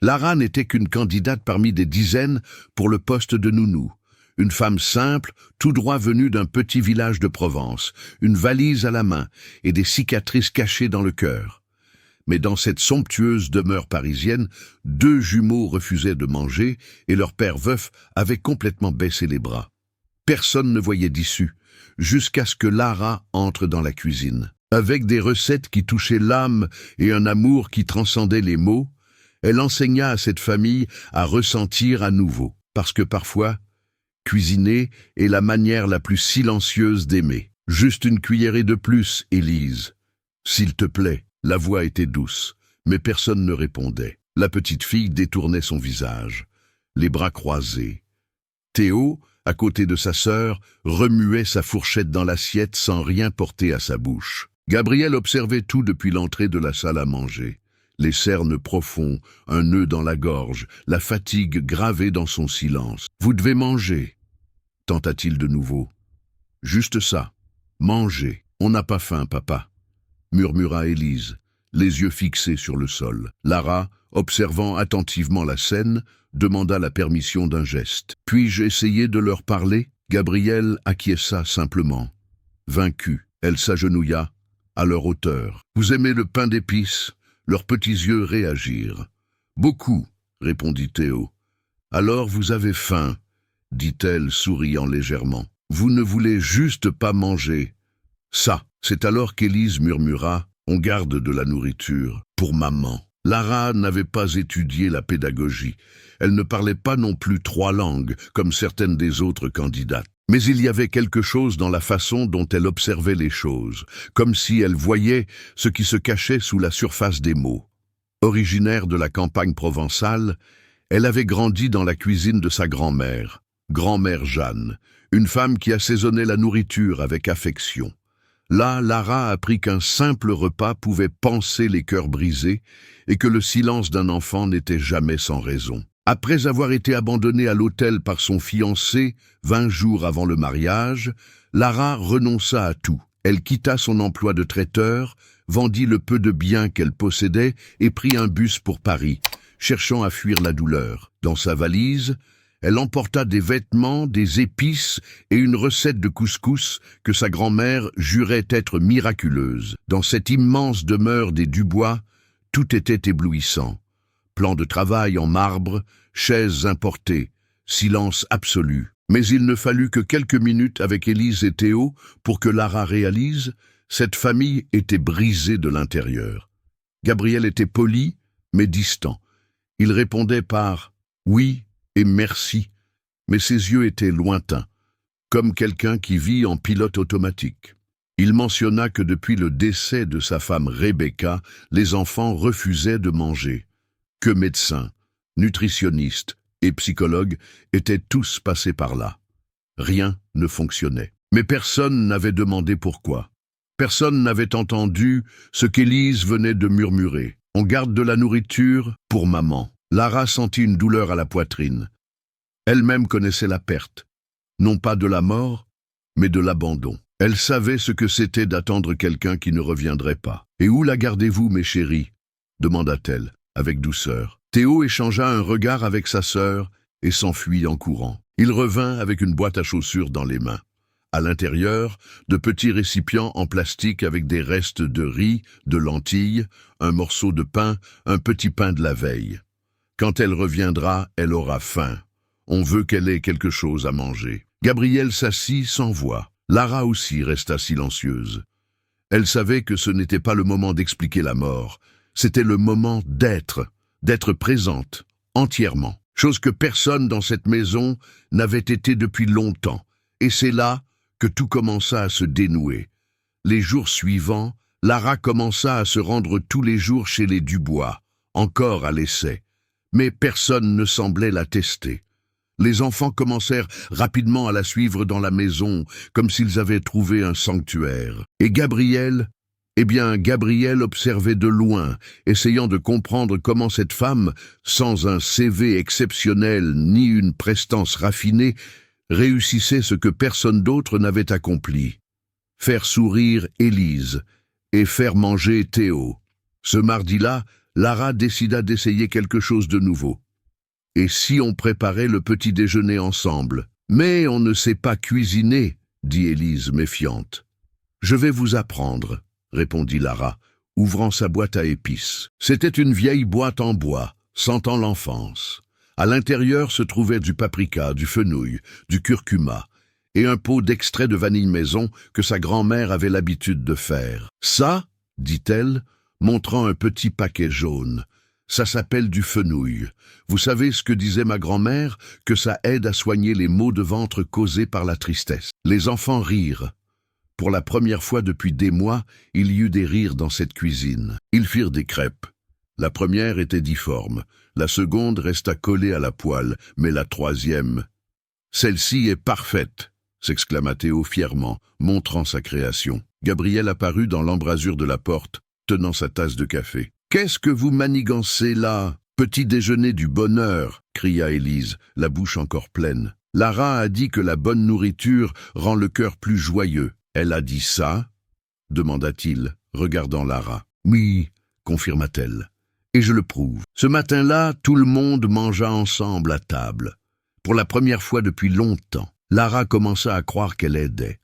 Lara n'était qu'une candidate parmi des dizaines pour le poste de nounou. Une femme simple, tout droit venue d'un petit village de Provence, une valise à la main et des cicatrices cachées dans le cœur. Mais dans cette somptueuse demeure parisienne, 2 jumeaux refusaient de manger et leur père veuf avait complètement baissé les bras. Personne ne voyait d'issue, jusqu'à ce que Lara entre dans la cuisine. Avec des recettes qui touchaient l'âme et un amour qui transcendait les mots, elle enseigna à cette famille à ressentir à nouveau, parce que parfois, cuisiner est la manière la plus silencieuse d'aimer. Juste une cuillerée de plus, Élise. S'il te plaît. La voix était douce, mais personne ne répondait. La petite fille détournait son visage, les bras croisés. Théo, à côté de sa sœur, remuait sa fourchette dans l'assiette sans rien porter à sa bouche. Gabriel observait tout depuis l'entrée de la salle à manger. Les cernes profonds, un nœud dans la gorge, la fatigue gravée dans son silence. « Vous devez manger », tenta-t-il de nouveau. « Juste ça, manger. On n'a pas faim, papa. » murmura Élise, les yeux fixés sur le sol. Lara, observant attentivement la scène, demanda la permission d'un geste. « Puis-je essayer de leur parler ?» Gabriel acquiesça simplement. Vaincue, elle s'agenouilla, à leur hauteur. « Vous aimez le pain d'épices ?» Leurs petits yeux réagirent. « Beaucoup, » répondit Théo. « Alors vous avez faim, » dit-elle, souriant légèrement. « Vous ne voulez juste pas manger. » Ça, c'est alors qu'Élise murmura « On garde de la nourriture pour maman ». Lara n'avait pas étudié la pédagogie. Elle ne parlait pas non plus 3 langues, comme certaines des autres candidates. Mais il y avait quelque chose dans la façon dont elle observait les choses, comme si elle voyait ce qui se cachait sous la surface des mots. Originaire de la campagne provençale, elle avait grandi dans la cuisine de sa grand-mère Jeanne, une femme qui assaisonnait la nourriture avec affection. Là, Lara apprit qu'un simple repas pouvait panser les cœurs brisés et que le silence d'un enfant n'était jamais sans raison. Après avoir été abandonnée à l'hôtel par son fiancé 20 jours avant le mariage, Lara renonça à tout. Elle quitta son emploi de traiteur, vendit le peu de biens qu'elle possédait et prit un bus pour Paris, cherchant à fuir la douleur. Dans sa valise, elle emporta des vêtements, des épices et une recette de couscous que sa grand-mère jurait être miraculeuse. Dans cette immense demeure des Dubois, tout était éblouissant. Plan de travail en marbre, chaises importées, silence absolu. Mais il ne fallut que quelques minutes avec Élise et Théo pour que Lara réalise, cette famille était brisée de l'intérieur. Gabriel était poli, mais distant. Il répondait par « oui » et « merci », mais ses yeux étaient lointains, comme quelqu'un qui vit en pilote automatique. Il mentionna que depuis le décès de sa femme Rebecca, les enfants refusaient de manger, que médecins, nutritionnistes et psychologues étaient tous passés par là. Rien ne fonctionnait. Mais personne n'avait demandé pourquoi. Personne n'avait entendu ce qu'Élise venait de murmurer. « On garde de la nourriture pour maman ». Lara sentit une douleur à la poitrine. Elle-même connaissait la perte, non pas de la mort, mais de l'abandon. Elle savait ce que c'était d'attendre quelqu'un qui ne reviendrait pas. « Et où la gardez-vous, mes chéris ?» demanda-t-elle, avec douceur. Théo échangea un regard avec sa sœur et s'enfuit en courant. Il revint avec une boîte à chaussures dans les mains. À l'intérieur, de petits récipients en plastique avec des restes de riz, de lentilles, un morceau de pain, un petit pain de la veille. Quand elle reviendra, elle aura faim. On veut qu'elle ait quelque chose à manger. Gabriel s'assit sans voix. Lara aussi resta silencieuse. Elle savait que ce n'était pas le moment d'expliquer la mort. C'était le moment d'être présente, entièrement. Chose que personne dans cette maison n'avait été depuis longtemps. Et c'est là que tout commença à se dénouer. Les jours suivants, Lara commença à se rendre tous les jours chez les Dubois, encore à l'essai. Mais personne ne semblait la tester. Les enfants commencèrent rapidement à la suivre dans la maison, comme s'ils avaient trouvé un sanctuaire. Et Gabriel observait de loin, essayant de comprendre comment cette femme, sans un CV exceptionnel ni une prestance raffinée, réussissait ce que personne d'autre n'avait accompli. Faire sourire Élise et faire manger Théo. Ce mardi-là, Lara décida d'essayer quelque chose de nouveau. Et si on préparait le petit déjeuner ensemble? Mais on ne sait pas cuisiner, dit Élise méfiante. Je vais vous apprendre, répondit Lara, ouvrant sa boîte à épices. C'était une vieille boîte en bois, sentant l'enfance. À l'intérieur se trouvait du paprika, du fenouil, du curcuma et un pot d'extrait de vanille maison que sa grand-mère avait l'habitude de faire. Ça, dit-elle, montrant un petit paquet jaune, ça s'appelle du fenouil. Vous savez ce que disait ma grand-mère, que ça aide à soigner les maux de ventre causés par la tristesse. Les enfants rirent. Pour la première fois depuis des mois, il y eut des rires dans cette cuisine. Ils firent des crêpes. La première était difforme, la seconde resta collée à la poêle, mais la troisième... Celle-ci est parfaite, s'exclama Théo fièrement, montrant sa création. Gabriel apparut dans l'embrasure de la porte, tenant sa tasse de café. « Qu'est-ce que vous manigancez là? Petit déjeuner du bonheur !» cria Élise, la bouche encore pleine. « Lara a dit que la bonne nourriture rend le cœur plus joyeux. Elle a dit ça ?» demanda-t-il, regardant Lara. « Oui, » confirma-t-elle. « Et je le prouve. Ce matin-là, tout le monde mangea ensemble à table. Pour la première fois depuis longtemps, Lara commença à croire qu'elle aidait.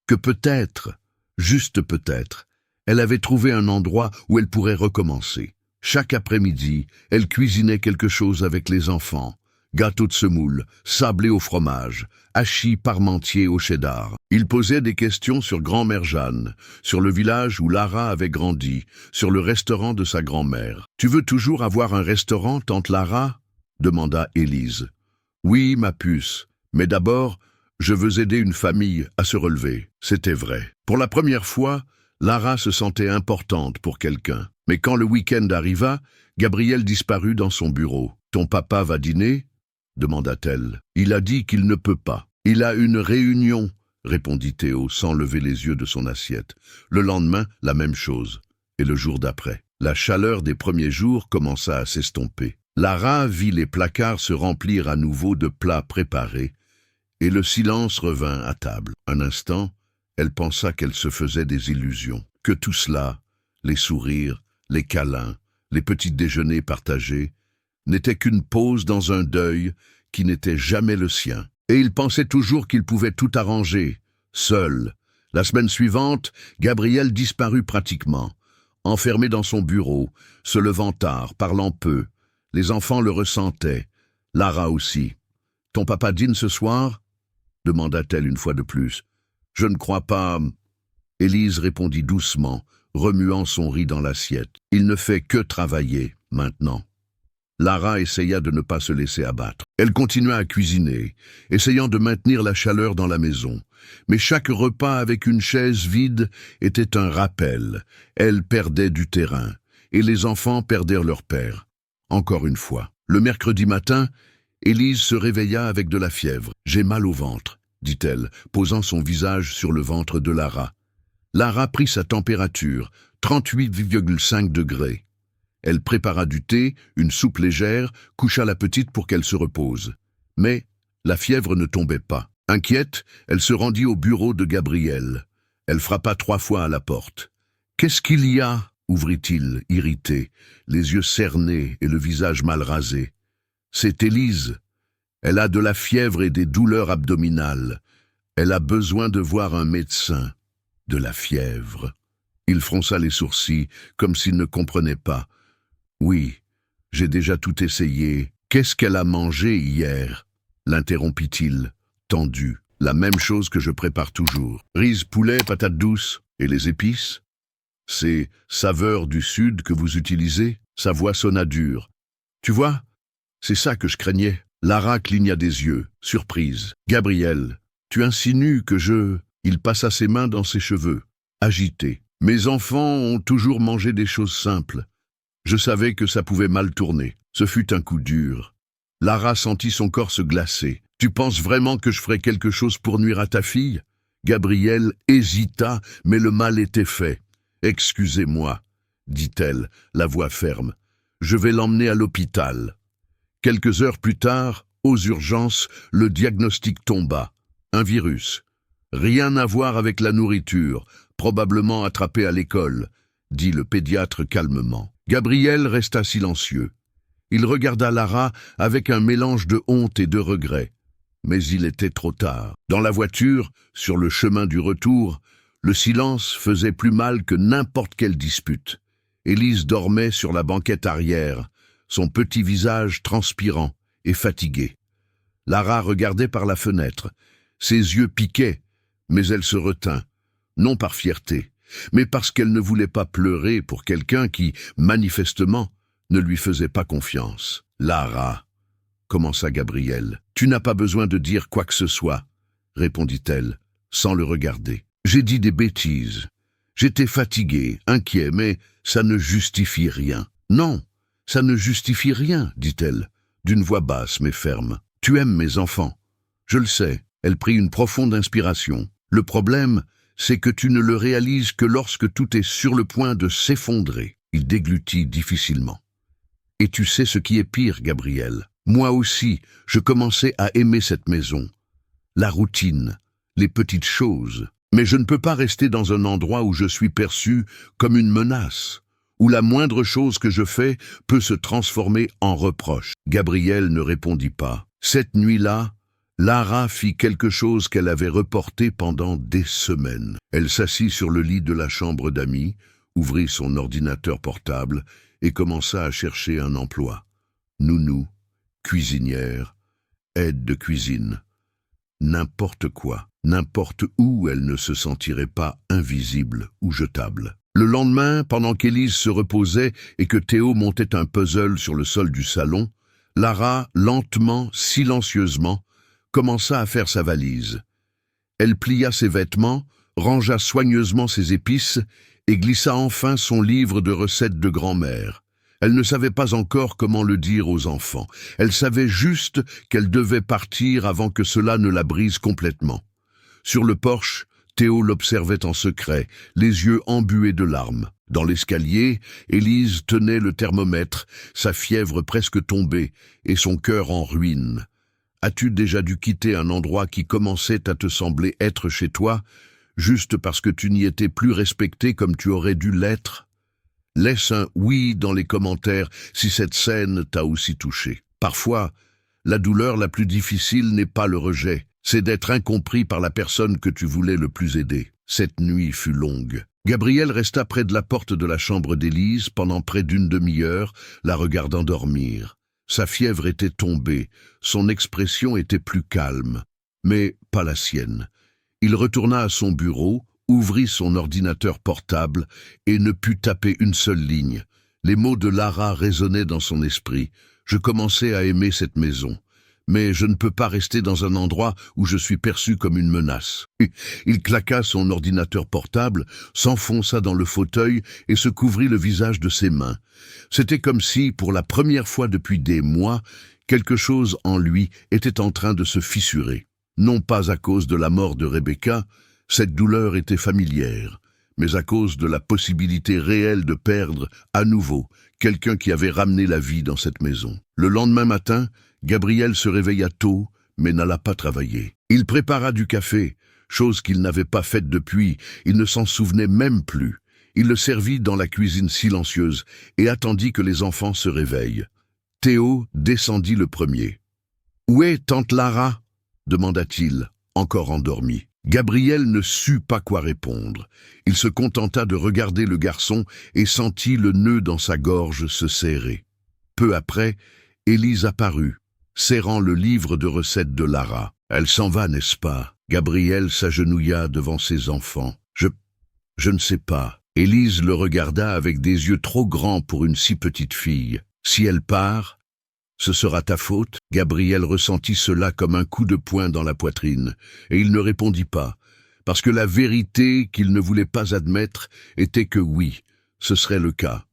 Que peut-être, juste peut-être, elle avait trouvé un endroit où elle pourrait recommencer. Chaque après-midi, elle cuisinait quelque chose avec les enfants. Gâteau de semoule, sablé au fromage, hachis parmentier au cheddar. Il posait des questions sur grand-mère Jeanne, sur le village où Lara avait grandi, sur le restaurant de sa grand-mère. « Tu veux toujours avoir un restaurant, tante Lara ?» demanda Élise. « Oui, ma puce, mais d'abord, je veux aider une famille à se relever. » C'était vrai. Pour la première fois, Lara se sentait importante pour quelqu'un. Mais quand le week-end arriva, Gabriel disparut dans son bureau. « Ton papa va dîner ?» demanda-t-elle. « Il a dit qu'il ne peut pas. Il a une réunion, » répondit Théo sans lever les yeux de son assiette. Le lendemain, la même chose. Et le jour d'après. La chaleur des premiers jours commença à s'estomper. Lara vit les placards se remplir à nouveau de plats préparés, et le silence revint à table. Un instant, elle pensa qu'elle se faisait des illusions, que tout cela, les sourires, les câlins, les petits déjeuners partagés, n'était qu'une pause dans un deuil qui n'était jamais le sien. Et il pensait toujours qu'il pouvait tout arranger, seul. La semaine suivante, Gabriel disparut pratiquement, enfermé dans son bureau, se levant tard, parlant peu. Les enfants le ressentaient, Lara aussi. « Ton papa dîne ce soir ?» demanda-t-elle une fois de plus. « Je ne crois pas... » Élise répondit doucement, remuant son riz dans l'assiette. « Il ne fait que travailler, maintenant. » Lara essaya de ne pas se laisser abattre. Elle continua à cuisiner, essayant de maintenir la chaleur dans la maison. Mais chaque repas avec une chaise vide était un rappel. Elle perdait du terrain, et les enfants perdèrent leur père. Encore une fois. Le mercredi matin, Élise se réveilla avec de la fièvre. « J'ai mal au ventre », dit-elle, posant son visage sur le ventre de Lara. Lara prit sa température, 38,5 degrés. Elle prépara du thé, une soupe légère, coucha la petite pour qu'elle se repose. Mais la fièvre ne tombait pas. Inquiète, elle se rendit au bureau de Gabriel. Elle frappa 3 fois à la porte. « Qu'est-ce qu'il y a ?» ouvrit-il, irrité, les yeux cernés et le visage mal rasé. « C'est Élise. Elle a de la fièvre et des douleurs abdominales. Elle a besoin de voir un médecin. De la fièvre. » Il fronça les sourcils, comme s'il ne comprenait pas. « Oui, j'ai déjà tout essayé. Qu'est-ce qu'elle a mangé hier ?» l'interrompit-il, tendu. « La même chose que je prépare toujours. Riz, poulet, patates douces et les épices. C'est saveur du Sud que vous utilisez ?» Sa voix sonna dure. « Tu vois, c'est ça que je craignais. » Lara cligna des yeux, surprise. « Gabriel, tu insinues que je... » Il passa ses mains dans ses cheveux, agité. « Mes enfants ont toujours mangé des choses simples. Je savais que ça pouvait mal tourner. Ce fut un coup dur. » Lara sentit son corps se glacer. « Tu penses vraiment que je ferais quelque chose pour nuire à ta fille ?» Gabriel hésita, mais le mal était fait. « Excusez-moi, » dit-elle, la voix ferme. « Je vais l'emmener à l'hôpital. » Quelques heures plus tard, aux urgences, le diagnostic tomba. Un virus. Rien à voir avec la nourriture, probablement attrapé à l'école, dit le pédiatre calmement. Gabriel resta silencieux. Il regarda Lara avec un mélange de honte et de regret. Mais il était trop tard. Dans la voiture, sur le chemin du retour, le silence faisait plus mal que n'importe quelle dispute. Élise dormait sur la banquette arrière, son petit visage transpirant et fatigué. Lara regardait par la fenêtre. Ses yeux piquaient, mais elle se retint, non par fierté, mais parce qu'elle ne voulait pas pleurer pour quelqu'un qui, manifestement, ne lui faisait pas confiance. « Lara, » commença Gabriel, « tu n'as pas besoin de dire quoi que ce soit, » répondit-elle, sans le regarder. « J'ai dit des bêtises. J'étais fatigué, inquiet, mais ça ne justifie rien. »« Non, ça ne justifie rien, » dit-elle, d'une voix basse mais ferme. « Tu aimes mes enfants. Je le sais. » Elle prit une profonde inspiration. « Le problème, c'est que tu ne le réalises que lorsque tout est sur le point de s'effondrer. » Il déglutit difficilement. « Et tu sais ce qui est pire, Gabriel. Moi aussi, je commençais à aimer cette maison. La routine, les petites choses. Mais je ne peux pas rester dans un endroit où je suis perçu comme une menace, où la moindre chose que je fais peut se transformer en reproche. » Gabriel ne répondit pas. Cette nuit-là, Lara fit quelque chose qu'elle avait reporté pendant des semaines. Elle s'assit sur le lit de la chambre d'amis, ouvrit son ordinateur portable et commença à chercher un emploi. Nounou, cuisinière, aide de cuisine. N'importe quoi, n'importe où elle ne se sentirait pas invisible ou jetable. Le lendemain, pendant qu'Élise se reposait et que Théo montait un puzzle sur le sol du salon, Lara, lentement, silencieusement, commença à faire sa valise. Elle plia ses vêtements, rangea soigneusement ses épices et glissa enfin son livre de recettes de grand-mère. Elle ne savait pas encore comment le dire aux enfants. Elle savait juste qu'elle devait partir avant que cela ne la brise complètement. Sur le porche, Théo l'observait en secret, les yeux embués de larmes. Dans l'escalier, Élise tenait le thermomètre, sa fièvre presque tombée et son cœur en ruine. As-tu déjà dû quitter un endroit qui commençait à te sembler être chez toi, juste parce que tu n'y étais plus respecté comme tu aurais dû l'être? Laisse un « oui » dans les commentaires si cette scène t'a aussi touché. Parfois, la douleur la plus difficile n'est pas le rejet, c'est d'être incompris par la personne que tu voulais le plus aider. Cette nuit fut longue. Gabriel resta près de la porte de la chambre d'Élise pendant près d'une demi-heure, la regardant dormir. Sa fièvre était tombée, son expression était plus calme, mais pas la sienne. Il retourna à son bureau, ouvrit son ordinateur portable et ne put taper une seule ligne. Les mots de Lara résonnaient dans son esprit. « Je commençais à aimer cette maison, mais je ne peux pas rester dans un endroit où je suis perçu comme une menace. » Il claqua son ordinateur portable, s'enfonça dans le fauteuil et se couvrit le visage de ses mains. C'était comme si, pour la première fois depuis des mois, quelque chose en lui était en train de se fissurer. Non pas à cause de la mort de Rebecca, cette douleur était familière, mais à cause de la possibilité réelle de perdre, à nouveau, quelqu'un qui avait ramené la vie dans cette maison. Le lendemain matin, Gabriel se réveilla tôt, mais n'alla pas travailler. Il prépara du café, chose qu'il n'avait pas faite depuis, il ne s'en souvenait même plus. Il le servit dans la cuisine silencieuse et attendit que les enfants se réveillent. Théo descendit le premier. « Où est tante Lara ?» demanda-t-il, encore endormi. Gabriel ne sut pas quoi répondre. Il se contenta de regarder le garçon et sentit le nœud dans sa gorge se serrer. Peu après, Élise apparut, serrant le livre de recettes de Lara. « Elle s'en va, n'est-ce pas ?» Gabriel s'agenouilla devant ses enfants. « Je ne sais pas. » Élise le regarda avec des yeux trop grands pour une si petite fille. « Si elle part, ce sera ta faute ?» Gabriel ressentit cela comme un coup de poing dans la poitrine, et il ne répondit pas, parce que la vérité qu'il ne voulait pas admettre était que oui, ce serait le cas.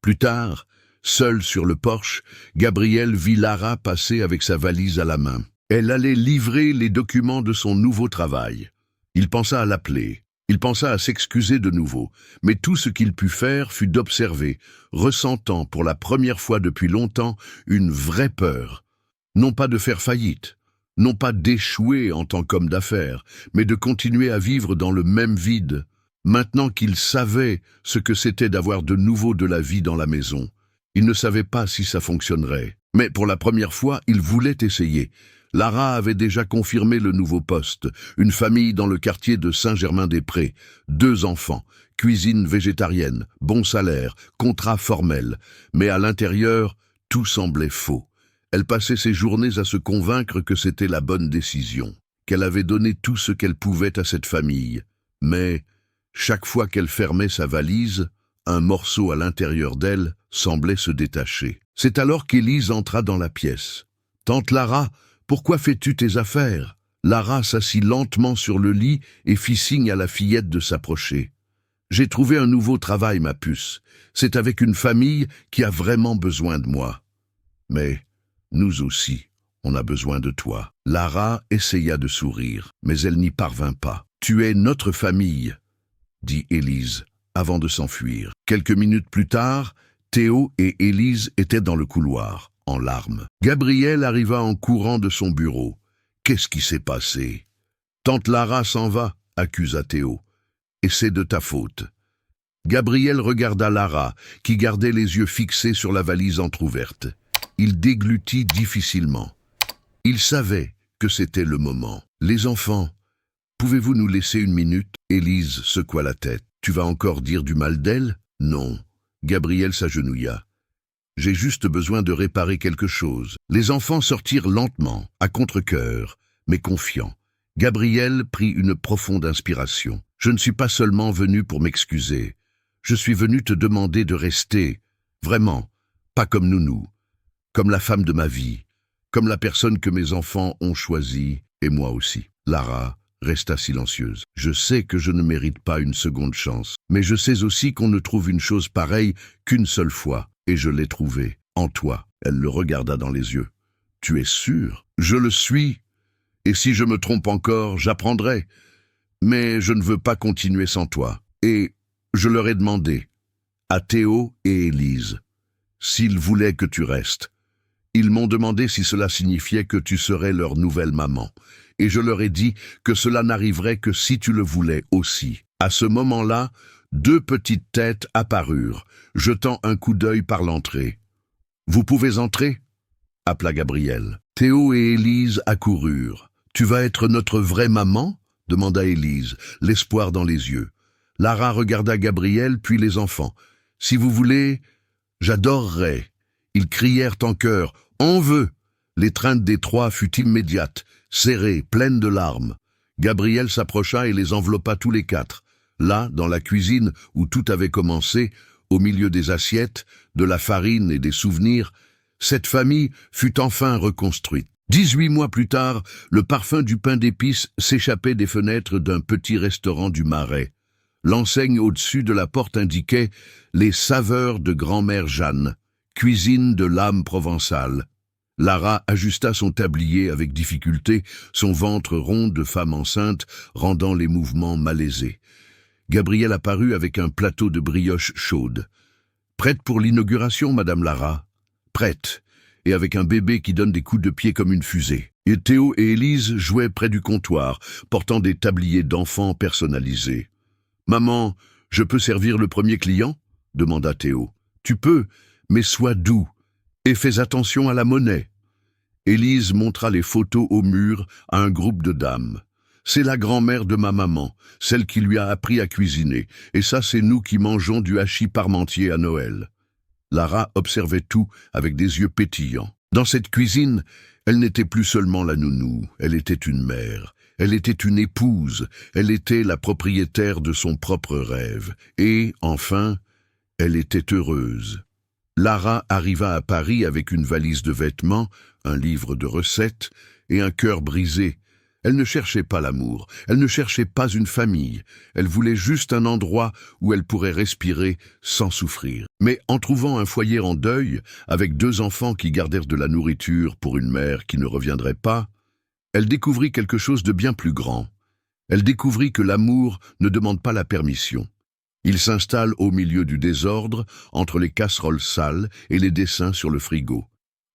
Plus tard, seul sur le porche, Gabriel vit Lara passer avec sa valise à la main. Elle allait livrer les documents de son nouveau travail. Il pensa à l'appeler. Il pensa à s'excuser de nouveau, mais tout ce qu'il put faire fut d'observer, ressentant pour la première fois depuis longtemps une vraie peur. Non pas de faire faillite, non pas d'échouer en tant qu'homme d'affaires, mais de continuer à vivre dans le même vide. Maintenant qu'il savait ce que c'était d'avoir de nouveau de la vie dans la maison, il ne savait pas si ça fonctionnerait. Mais pour la première fois, il voulait essayer. Lara avait déjà confirmé le nouveau poste. Une famille dans le quartier de Saint-Germain-des-Prés. 2 enfants. Cuisine végétarienne. Bon salaire. Contrat formel. Mais à l'intérieur, tout semblait faux. Elle passait ses journées à se convaincre que c'était la bonne décision. Qu'elle avait donné tout ce qu'elle pouvait à cette famille. Mais, chaque fois qu'elle fermait sa valise, un morceau à l'intérieur d'elle semblait se détacher. C'est alors qu'Élise entra dans la pièce. « Tante Lara, pourquoi fais-tu tes affaires ?» Lara s'assit lentement sur le lit et fit signe à la fillette de s'approcher. « J'ai trouvé un nouveau travail, ma puce. C'est avec une famille qui a vraiment besoin de moi. Mais nous aussi, on a besoin de toi. » Lara essaya de sourire, mais elle n'y parvint pas. « Tu es notre famille, » dit Élise, avant de s'enfuir. Quelques minutes plus tard, Théo et Élise étaient dans le couloir, en larmes. Gabriel arriva en courant de son bureau. « Qu'est-ce qui s'est passé ?»« Tante Lara s'en va, » accusa Théo. « Et c'est de ta faute. » Gabriel regarda Lara, qui gardait les yeux fixés sur la valise entr'ouverte. Il déglutit difficilement. Il savait que c'était le moment. « Les enfants, pouvez-vous nous laisser une minute ?» Élise secoua la tête. « Tu vas encore dire du mal d'elle ?»« Non. » Gabriel s'agenouilla. « J'ai juste besoin de réparer quelque chose. » Les enfants sortirent lentement, à contre-cœur, mais confiants. Gabriel prit une profonde inspiration. « Je ne suis pas seulement venu pour m'excuser. Je suis venu te demander de rester. Vraiment, pas comme nounou. Comme la femme de ma vie. Comme la personne que mes enfants ont choisie, et moi aussi. » Lara resta silencieuse. « Je sais que je ne mérite pas une seconde chance, mais je sais aussi qu'on ne trouve une chose pareille qu'une seule fois, et je l'ai trouvée, en toi. » Elle le regarda dans les yeux. « Tu es sûr ?»« Je le suis, et si je me trompe encore, j'apprendrai. Mais je ne veux pas continuer sans toi. » Et je leur ai demandé, à Théo et Élise, s'ils voulaient que tu restes. Ils m'ont demandé si cela signifiait que tu serais leur nouvelle maman. Et je leur ai dit que cela n'arriverait que si tu le voulais aussi. À ce moment-là, 2 petites têtes apparurent, jetant un coup d'œil par l'entrée. « Vous pouvez entrer ?» appela Gabriel. Théo et Élise accoururent. « Tu vas être notre vraie maman ?» demanda Élise, l'espoir dans les yeux. Lara regarda Gabriel, puis les enfants. « Si vous voulez, j'adorerais. » Ils crièrent en chœur. « On veut !» L'étreinte des 3 fut immédiate, serrée, pleine de larmes. Gabriel s'approcha et les enveloppa tous les 4. Là, dans la cuisine où tout avait commencé, au milieu des assiettes, de la farine et des souvenirs, cette famille fut enfin reconstruite. 18 mois plus tard, le parfum du pain d'épices s'échappait des fenêtres d'un petit restaurant du Marais. L'enseigne au-dessus de la porte indiquait « Les saveurs de grand-mère Jeanne ». Cuisine de l'âme provençale. Lara ajusta son tablier avec difficulté, son ventre rond de femme enceinte rendant les mouvements malaisés. Gabriel apparut avec un plateau de brioche chaude. « Prête pour l'inauguration, Madame Lara ?»« Prête, et avec un bébé qui donne des coups de pied comme une fusée. » Et Théo et Élise jouaient près du comptoir, portant des tabliers d'enfants personnalisés. « Maman, je peux servir le premier client ?» demanda Théo. « Tu peux, mais sois doux, et fais attention à la monnaie. » Élise montra les photos au mur à un groupe de dames. « C'est la grand-mère de ma maman, celle qui lui a appris à cuisiner, et ça c'est nous qui mangeons du hachis parmentier à Noël. » Lara observait tout avec des yeux pétillants. Dans cette cuisine, elle n'était plus seulement la nounou, elle était une mère, elle était une épouse, elle était la propriétaire de son propre rêve, et, enfin, elle était heureuse. Lara arriva à Paris avec une valise de vêtements, un livre de recettes et un cœur brisé. Elle ne cherchait pas l'amour, elle ne cherchait pas une famille, elle voulait juste un endroit où elle pourrait respirer sans souffrir. Mais en trouvant un foyer en deuil, avec 2 enfants qui gardèrent de la nourriture pour une mère qui ne reviendrait pas, elle découvrit quelque chose de bien plus grand. Elle découvrit que l'amour ne demande pas la permission. Il s'installe au milieu du désordre, entre les casseroles sales et les dessins sur le frigo.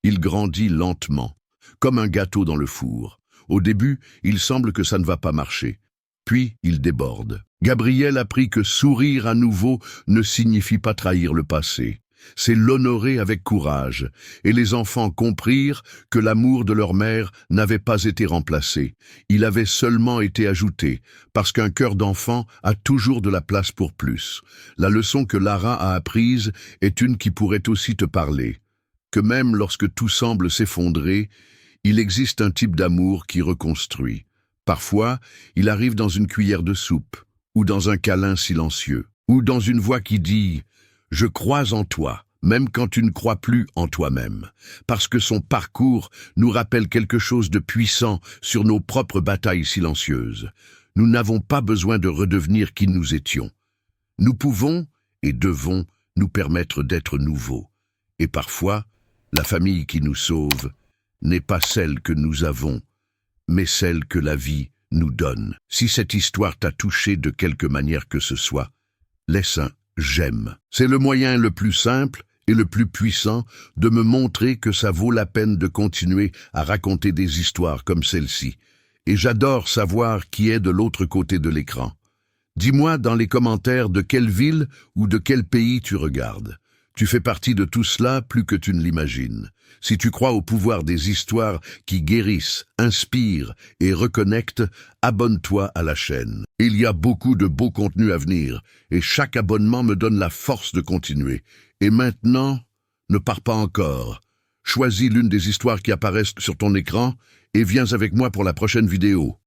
Il grandit lentement, comme un gâteau dans le four. Au début, il semble que ça ne va pas marcher. Puis il déborde. Gabriel apprit que sourire à nouveau ne signifie pas trahir le passé. C'est l'honorer avec courage, et les enfants comprirent que l'amour de leur mère n'avait pas été remplacé. Il avait seulement été ajouté, parce qu'un cœur d'enfant a toujours de la place pour plus. La leçon que Lara a apprise est une qui pourrait aussi te parler. Que même lorsque tout semble s'effondrer, il existe un type d'amour qui reconstruit. Parfois, il arrive dans une cuillère de soupe, ou dans un câlin silencieux, ou dans une voix qui dit « Je crois en toi », même quand tu ne crois plus en toi-même, parce que son parcours nous rappelle quelque chose de puissant sur nos propres batailles silencieuses. Nous n'avons pas besoin de redevenir qui nous étions. Nous pouvons et devons nous permettre d'être nouveaux. Et parfois, la famille qui nous sauve n'est pas celle que nous avons, mais celle que la vie nous donne. Si cette histoire t'a touché de quelque manière que ce soit, laisse un « j'aime ». C'est le moyen le plus simple et le plus puissant de me montrer que ça vaut la peine de continuer à raconter des histoires comme celle-ci. Et j'adore savoir qui est de l'autre côté de l'écran. Dis-moi dans les commentaires de quelle ville ou de quel pays tu regardes. Tu fais partie de tout cela plus que tu ne l'imagines. Si tu crois au pouvoir des histoires qui guérissent, inspirent et reconnectent, abonne-toi à la chaîne. Il y a beaucoup de beaux contenus à venir et chaque abonnement me donne la force de continuer. Et maintenant, ne pars pas encore. Choisis l'une des histoires qui apparaissent sur ton écran et viens avec moi pour la prochaine vidéo.